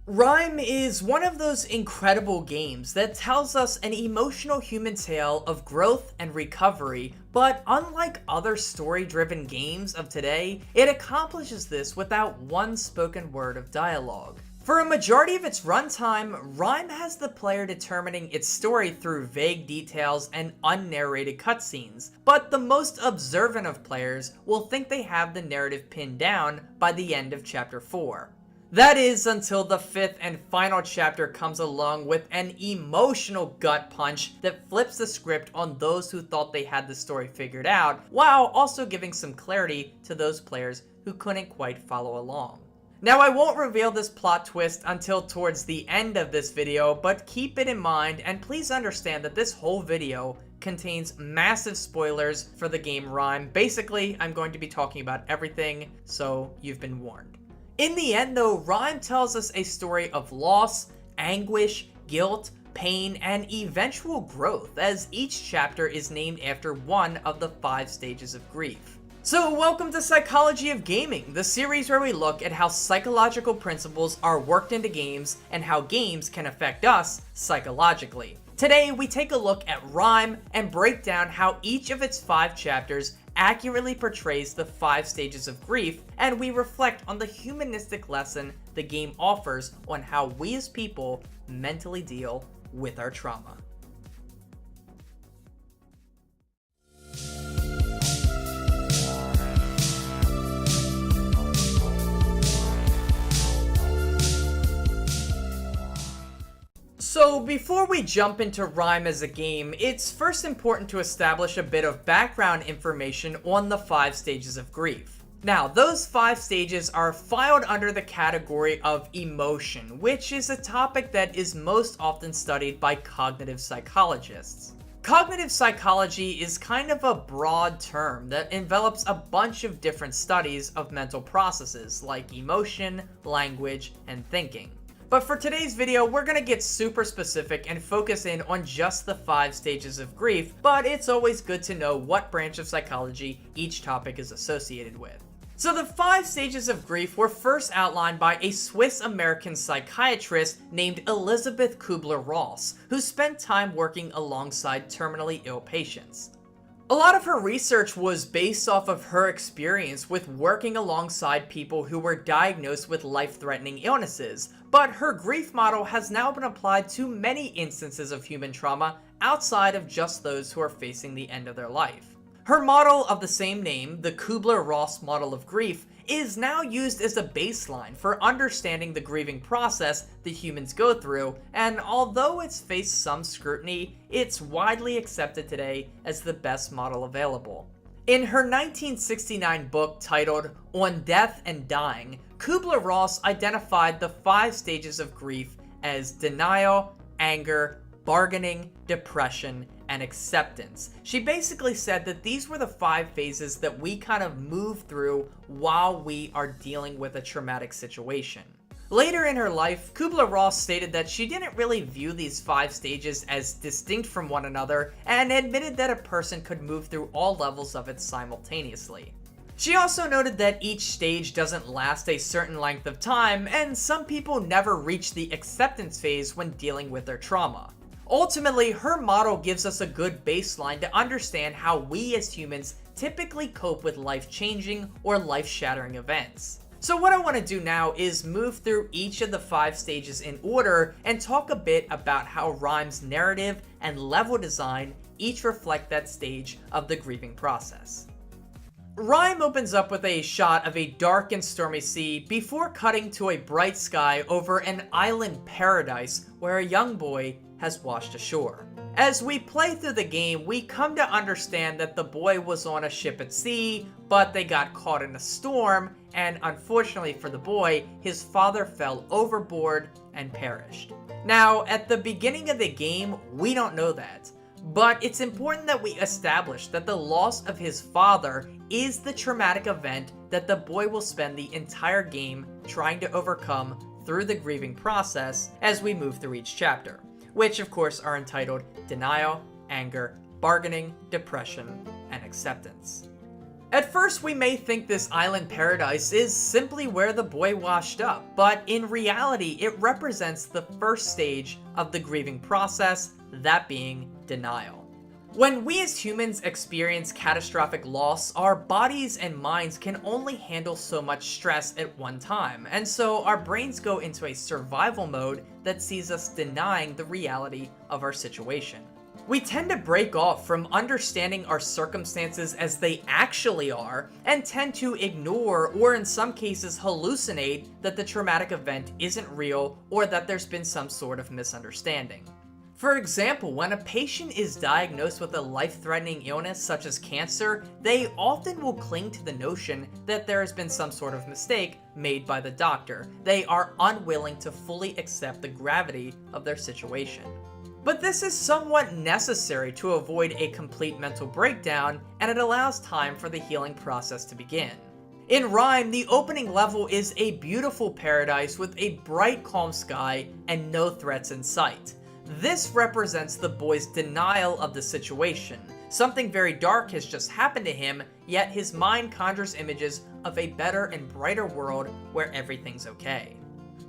RiME is one of those incredible games that tells us an emotional human tale of growth and recovery, but unlike other story-driven games of today, it accomplishes this without one spoken word of dialogue. For a majority of its runtime, RiME has the player determining its story through vague details and unnarrated cutscenes, but the most observant of players will think they have the narrative pinned down by the end of Chapter 4. That is until the 5th and final chapter comes along with an emotional gut punch that flips the script on those who thought they had the story figured out, while also giving some clarity to those players who couldn't quite follow along. Now, I won't reveal this plot twist until towards the end of this video, but keep it in mind and please understand that this whole video contains massive spoilers for the game RiME. Basically, I'm going to be talking about everything, so you've been warned. In the end though, RiME tells us a story of loss, anguish, guilt, pain, and eventual growth, as each chapter is named after one of the 5 stages of grief. So welcome to Psychology of Gaming, the series where we look at how psychological principles are worked into games and how games can affect us psychologically. Today we take a look at RiME and break down how each of its 5 chapters accurately portrays the 5 stages of grief, and we reflect on the humanistic lesson the game offers on how we as people mentally deal with our trauma. So before we jump into RiME as a game, it's first important to establish a bit of background information on the 5 stages of grief. Now, those 5 stages are filed under the category of emotion, which is a topic that is most often studied by cognitive psychologists. Cognitive psychology is kind of a broad term that envelops a bunch of different studies of mental processes like emotion, language, and thinking. But for today's video, we're gonna get super specific and focus in on just the 5 stages of grief, but it's always good to know what branch of psychology each topic is associated with. So the 5 stages of grief were first outlined by a Swiss-American psychiatrist named Elisabeth Kübler-Ross, who spent time working alongside terminally ill patients. A lot of her research was based off of her experience with working alongside people who were diagnosed with life-threatening illnesses, but her grief model has now been applied to many instances of human trauma outside of just those who are facing the end of their life. Her model of the same name, the Kübler-Ross model of grief, is now used as a baseline for understanding the grieving process that humans go through, and although it's faced some scrutiny, it's widely accepted today as the best model available. In her 1969 book titled On Death and Dying, Kübler-Ross identified the 5 stages of grief as denial, anger, bargaining, depression, and acceptance. She basically said that these were the 5 phases that we kind of move through while we are dealing with a traumatic situation. Later in her life, Kübler-Ross stated that she didn't really view these 5 stages as distinct from one another and admitted that a person could move through all levels of it simultaneously. She also noted that each stage doesn't last a certain length of time, and some people never reach the acceptance phase when dealing with their trauma. Ultimately, her model gives us a good baseline to understand how we as humans typically cope with life-changing or life-shattering events. So what I want to do now is move through each of the 5 stages in order and talk a bit about how RiME's narrative and level design each reflect that stage of the grieving process. RiME opens up with a shot of a dark and stormy sea before cutting to a bright sky over an island paradise where a young boy has washed ashore. As we play through the game, we come to understand that the boy was on a ship at sea, but they got caught in a storm, and unfortunately for the boy, his father fell overboard and perished. Now, at the beginning of the game, we don't know that, but it's important that we establish that the loss of his father is the traumatic event that the boy will spend the entire game trying to overcome through the grieving process as we move through each chapter, which of course are entitled Denial, Anger, Bargaining, Depression, and Acceptance. At first, we may think this island paradise is simply where the boy washed up, but in reality, it represents the first stage of the grieving process, that being denial. When we as humans experience catastrophic loss, our bodies and minds can only handle so much stress at one time, and so our brains go into a survival mode that sees us denying the reality of our situation. We tend to break off from understanding our circumstances as they actually are, and tend to ignore or in some cases hallucinate that the traumatic event isn't real or that there's been some sort of misunderstanding. For example, when a patient is diagnosed with a life-threatening illness such as cancer, they often will cling to the notion that there has been some sort of mistake made by the doctor. They are unwilling to fully accept the gravity of their situation. But this is somewhat necessary to avoid a complete mental breakdown, and it allows time for the healing process to begin. In RiME, the opening level is a beautiful paradise with a bright, calm sky and no threats in sight. This represents the boy's denial of the situation. Something very dark has just happened to him, yet his mind conjures images of a better and brighter world where everything's okay.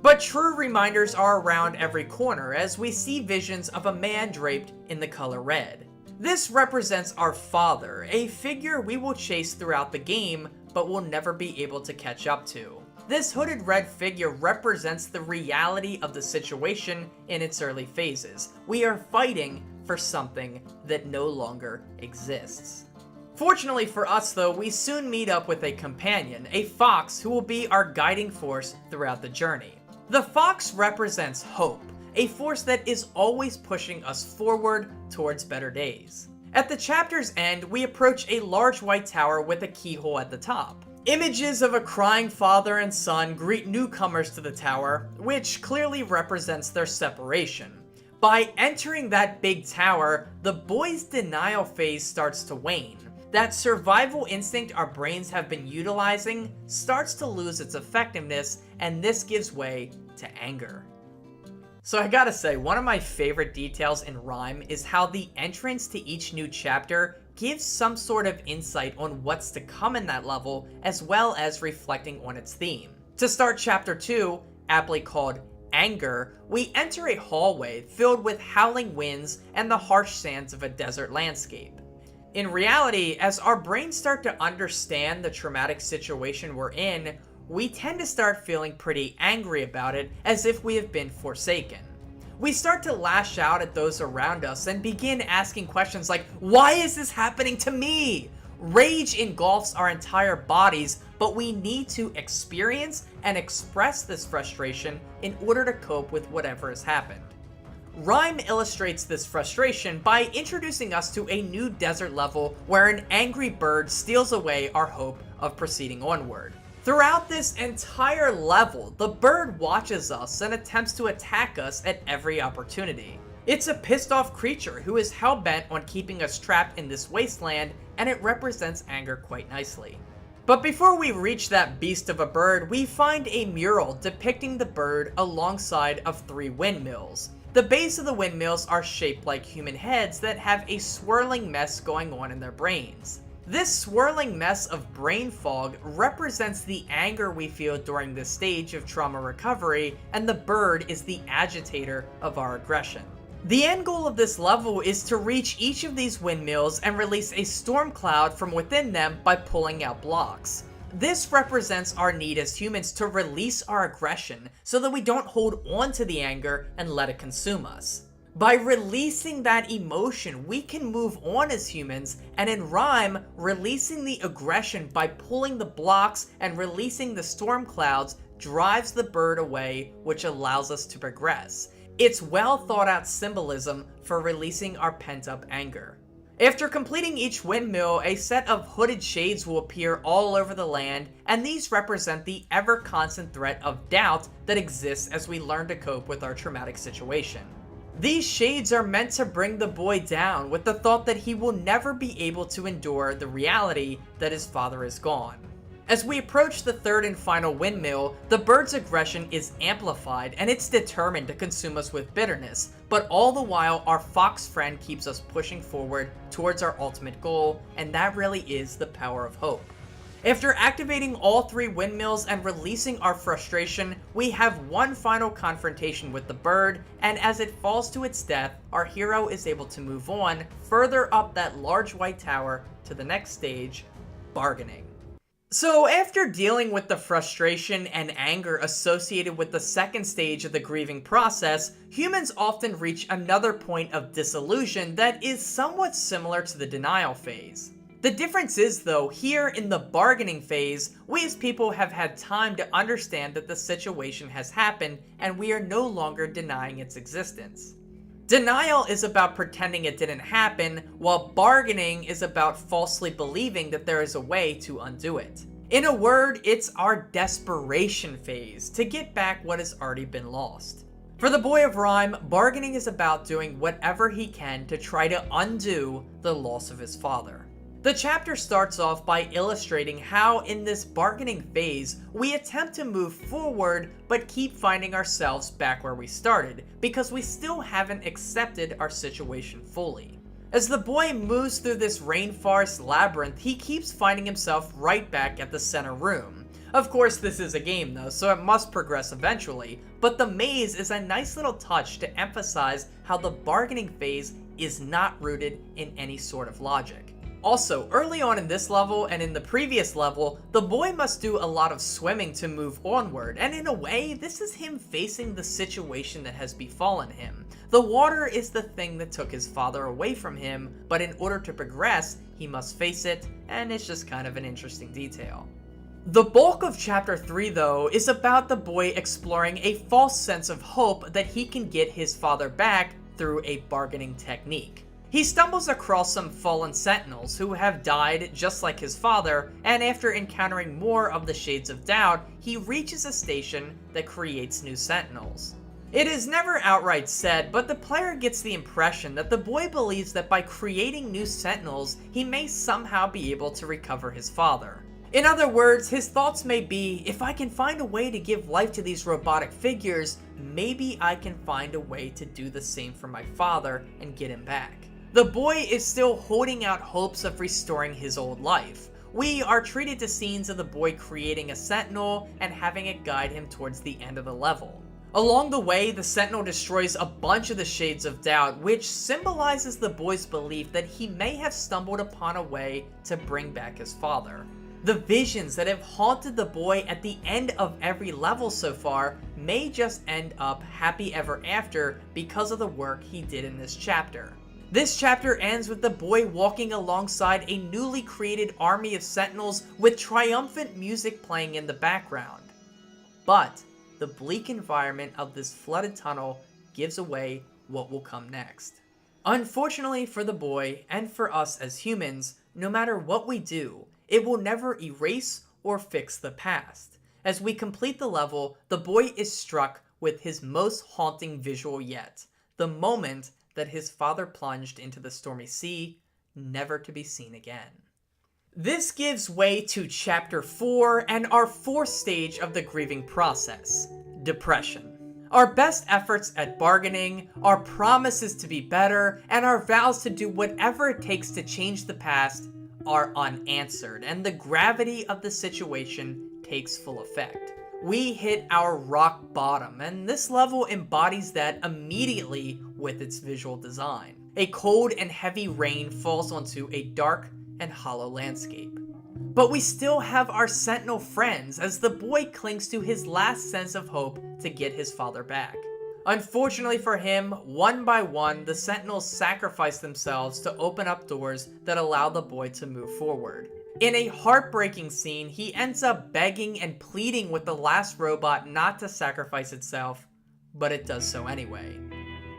But true reminders are around every corner as we see visions of a man draped in the color red. This represents our father, a figure we will chase throughout the game, but will never be able to catch up to. This hooded red figure represents the reality of the situation in its early phases. We are fighting for something that no longer exists. Fortunately for us though, we soon meet up with a companion, a fox who will be our guiding force throughout the journey. The fox represents hope, a force that is always pushing us forward towards better days. At the chapter's end, we approach a large white tower with a keyhole at the top. Images of a crying father and son greet newcomers to the tower, which clearly represents their separation. By entering that big tower, the boy's denial phase starts to wane. That survival instinct our brains have been utilizing starts to lose its effectiveness, and this gives way to anger. So I gotta say, one of my favorite details in RiME is how the entrance to each new chapter gives some sort of insight on what's to come in that level, as well as reflecting on its theme. To start chapter 2, aptly called Anger, we enter a hallway filled with howling winds and the harsh sands of a desert landscape. In reality, as our brains start to understand the traumatic situation we're in, we tend to start feeling pretty angry about it, as if we have been forsaken. We start to lash out at those around us and begin asking questions like, why is this happening to me? Rage engulfs our entire bodies, but we need to experience and express this frustration in order to cope with whatever has happened. RiME illustrates this frustration by introducing us to a new desert level where an angry bird steals away our hope of proceeding onward. Throughout this entire level, the bird watches us and attempts to attack us at every opportunity. It's a pissed off creature who is hell-bent on keeping us trapped in this wasteland, and it represents anger quite nicely. But before we reach that beast of a bird, we find a mural depicting the bird alongside of 3 windmills. The base of the windmills are shaped like human heads that have a swirling mess going on in their brains. This swirling mess of brain fog represents the anger we feel during this stage of trauma recovery, and the bird is the agitator of our aggression. The end goal of this level is to reach each of these windmills and release a storm cloud from within them by pulling out blocks. This represents our need as humans to release our aggression so that we don't hold on to the anger and let it consume us. By releasing that emotion, we can move on as humans, and in RiME, releasing the aggression by pulling the blocks and releasing the storm clouds drives the bird away, which allows us to progress. It's well thought out symbolism for releasing our pent up anger. After completing each windmill, a set of hooded shades will appear all over the land, and these represent the ever constant threat of doubt that exists as we learn to cope with our traumatic situation. These shades are meant to bring the boy down with the thought that he will never be able to endure the reality that his father is gone. As we approach the third and final windmill, the bird's aggression is amplified and it's determined to consume us with bitterness, but all the while our fox friend keeps us pushing forward towards our ultimate goal, and that really is the power of hope. After activating all 3 windmills and releasing our frustration, we have one final confrontation with the bird, and as it falls to its death, our hero is able to move on further up that large white tower to the next stage, bargaining. So after dealing with the frustration and anger associated with the second stage of the grieving process, humans often reach another point of disillusion that is somewhat similar to the denial phase. The difference is, though, here in the bargaining phase, we as people have had time to understand that the situation has happened and we are no longer denying its existence. Denial is about pretending it didn't happen, while bargaining is about falsely believing that there is a way to undo it. In a word, it's our desperation phase to get back what has already been lost. For the boy of RiME, bargaining is about doing whatever he can to try to undo the loss of his father. The chapter starts off by illustrating how in this bargaining phase, we attempt to move forward but keep finding ourselves back where we started because we still haven't accepted our situation fully. As the boy moves through this rainforest labyrinth, he keeps finding himself right back at the center room. Of course, this is a game though, so it must progress eventually, but the maze is a nice little touch to emphasize how the bargaining phase is not rooted in any sort of logic. Also, early on in this level and in the previous level, the boy must do a lot of swimming to move onward, and in a way, this is him facing the situation that has befallen him. The water is the thing that took his father away from him, but in order to progress, he must face it, and it's just kind of an interesting detail. The bulk of Chapter 3, though, is about the boy exploring a false sense of hope that he can get his father back through a bargaining technique. He stumbles across some fallen sentinels who have died just like his father, and after encountering more of the shades of doubt, he reaches a station that creates new sentinels. It is never outright said, but the player gets the impression that the boy believes that by creating new sentinels, he may somehow be able to recover his father. In other words, his thoughts may be, if I can find a way to give life to these robotic figures, maybe I can find a way to do the same for my father and get him back. The boy is still holding out hopes of restoring his old life. We are treated to scenes of the boy creating a sentinel and having it guide him towards the end of the level. Along the way, the sentinel destroys a bunch of the shades of doubt, which symbolizes the boy's belief that he may have stumbled upon a way to bring back his father. The visions that have haunted the boy at the end of every level so far may just end up happy ever after because of the work he did in this chapter. This chapter ends with the boy walking alongside a newly created army of sentinels with triumphant music playing in the background. But the bleak environment of this flooded tunnel gives away what will come next. Unfortunately for the boy, and for us as humans, no matter what we do, it will never erase or fix the past. As we complete the level, the boy is struck with his most haunting visual yet, the moment that his father plunged into the stormy sea, never to be seen again. This gives way to Chapter 4 and our 4th stage of the grieving process, depression. Our best efforts at bargaining, our promises to be better, and our vows to do whatever it takes to change the past are unanswered, and the gravity of the situation takes full effect. We hit our rock bottom, and this level embodies that immediately with its visual design. A cold and heavy rain falls onto a dark and hollow landscape. But we still have our sentinel friends as the boy clings to his last sense of hope to get his father back. Unfortunately for him, one by one, the sentinels sacrifice themselves to open up doors that allow the boy to move forward. In a heartbreaking scene, he ends up begging and pleading with the last robot not to sacrifice itself, but it does so anyway.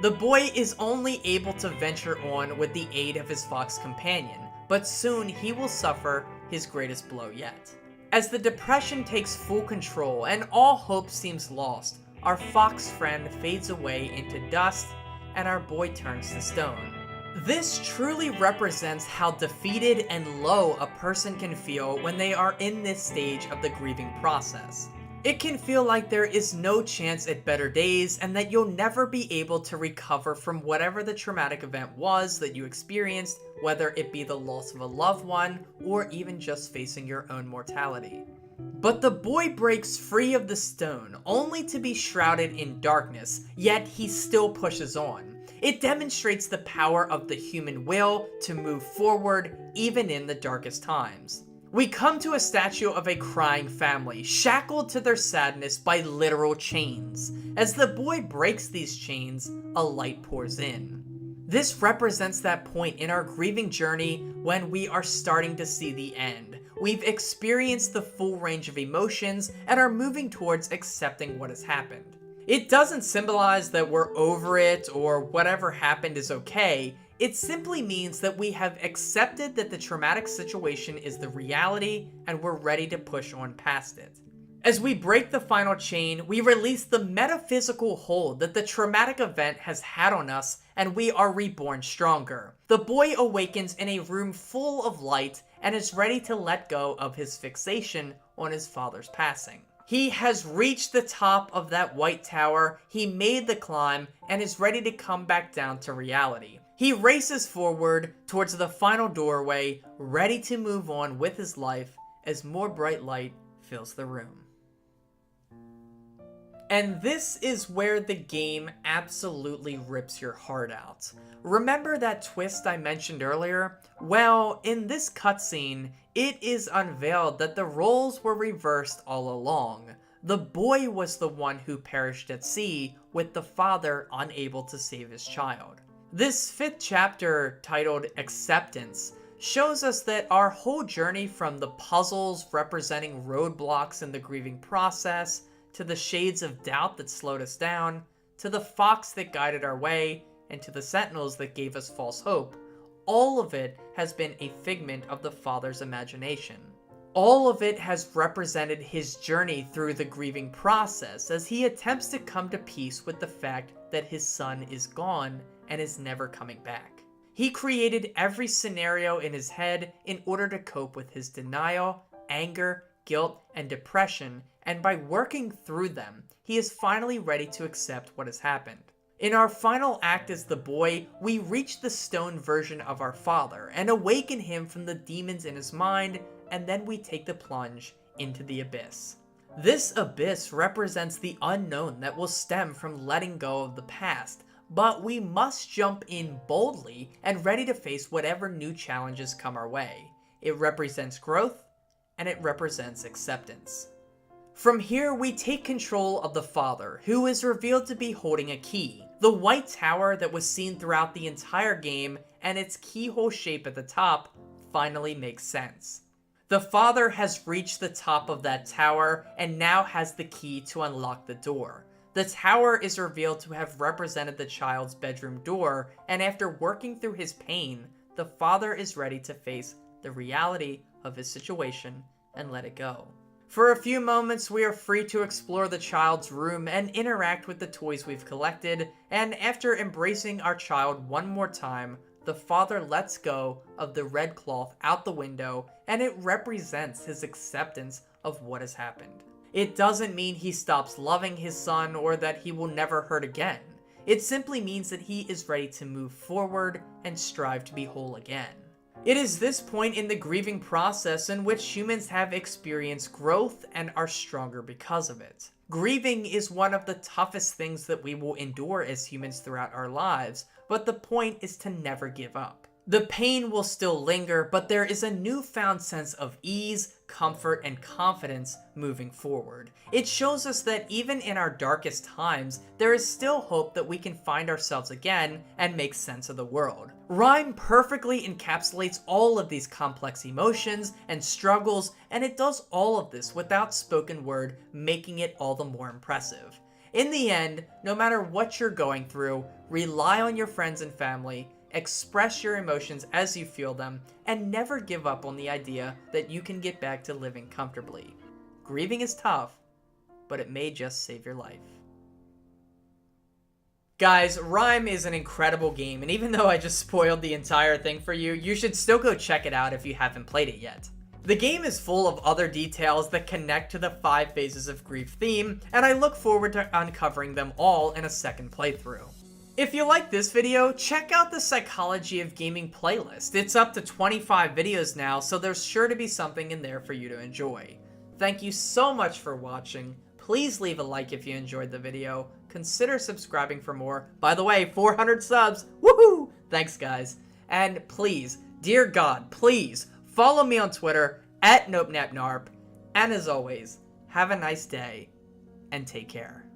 The boy is only able to venture on with the aid of his fox companion, but soon he will suffer his greatest blow yet. As the depression takes full control and all hope seems lost, our fox friend fades away into dust and our boy turns to stone. This truly represents how defeated and low a person can feel when they are in this stage of the grieving process. It can feel like there is no chance at better days and that you'll never be able to recover from whatever the traumatic event was that you experienced, whether it be the loss of a loved one or even just facing your own mortality. But the boy breaks free of the stone, only to be shrouded in darkness, yet he still pushes on. It demonstrates the power of the human will to move forward, even in the darkest times. We come to a statue of a crying family, shackled to their sadness by literal chains. As the boy breaks these chains, a light pours in. This represents that point in our grieving journey when we are starting to see the end. We've experienced the full range of emotions and are moving towards accepting what has happened. It doesn't symbolize that we're over it or whatever happened is okay. It simply means that we have accepted that the traumatic situation is the reality and we're ready to push on past it. As we break the final chain, we release the metaphysical hold that the traumatic event has had on us and we are reborn stronger. The boy awakens in a room full of light and is ready to let go of his fixation on his father's passing. He has reached the top of that white tower, he made the climb, and is ready to come back down to reality. He races forward towards the final doorway, ready to move on with his life as more bright light fills the room. And this is where the game absolutely rips your heart out. Remember that twist I mentioned earlier? Well, in this cutscene, it is unveiled that the roles were reversed all along. The boy was the one who perished at sea, with the father unable to save his child. This 5th chapter, titled Acceptance, shows us that our whole journey from the puzzles representing roadblocks in the grieving process, to the shades of doubt that slowed us down, to the fox that guided our way, and to the sentinels that gave us false hope, all of it has been a figment of the father's imagination. All of it has represented his journey through the grieving process as he attempts to come to peace with the fact that his son is gone and is never coming back. He created every scenario in his head in order to cope with his denial, anger, guilt, and depression, and by working through them, he is finally ready to accept what has happened. In our final act as the boy, we reach the stone version of our father and awaken him from the demons in his mind, and then we take the plunge into the abyss. This abyss represents the unknown that will stem from letting go of the past, but we must jump in boldly and ready to face whatever new challenges come our way. It represents growth, and it represents acceptance. From here, we take control of the father, who is revealed to be holding a key. The white tower that was seen throughout the entire game and its keyhole shape at the top finally makes sense. The father has reached the top of that tower and now has the key to unlock the door. The tower is revealed to have represented the child's bedroom door, and after working through his pain, the father is ready to face the reality of his situation and let it go. For a few moments, we are free to explore the child's room and interact with the toys we've collected, and after embracing our child one more time, the father lets go of the red cloth out the window, and it represents his acceptance of what has happened. It doesn't mean he stops loving his son or that he will never hurt again. It simply means that he is ready to move forward and strive to be whole again. It is this point in the grieving process in which humans have experienced growth and are stronger because of it. Grieving is one of the toughest things that we will endure as humans throughout our lives, but the point is to never give up. The pain will still linger, but there is a newfound sense of ease, comfort, and confidence moving forward. It shows us that even in our darkest times, there is still hope that we can find ourselves again and make sense of the world. RiME perfectly encapsulates all of these complex emotions and struggles, and it does all of this without spoken word, making it all the more impressive. In the end, no matter what you're going through, rely on your friends and family, express your emotions as you feel them, and never give up on the idea that you can get back to living comfortably. Grieving is tough, but it may just save your life. Guys, RiME is an incredible game, and even though I just spoiled the entire thing for you, you should still go check it out if you haven't played it yet. The game is full of other details that connect to the 5 phases of grief theme, and I look forward to uncovering them all in a second playthrough. If you like this video, check out the Psychology of Gaming playlist. It's up to 25 videos now, so there's sure to be something in there for you to enjoy. Thank you so much for watching. Please leave a like if you enjoyed the video. Consider subscribing for more. By the way, 400 subs! Woohoo! Thanks, guys. And please, dear God, please follow me on Twitter @NopNapNarp. And as always, have a nice day and take care.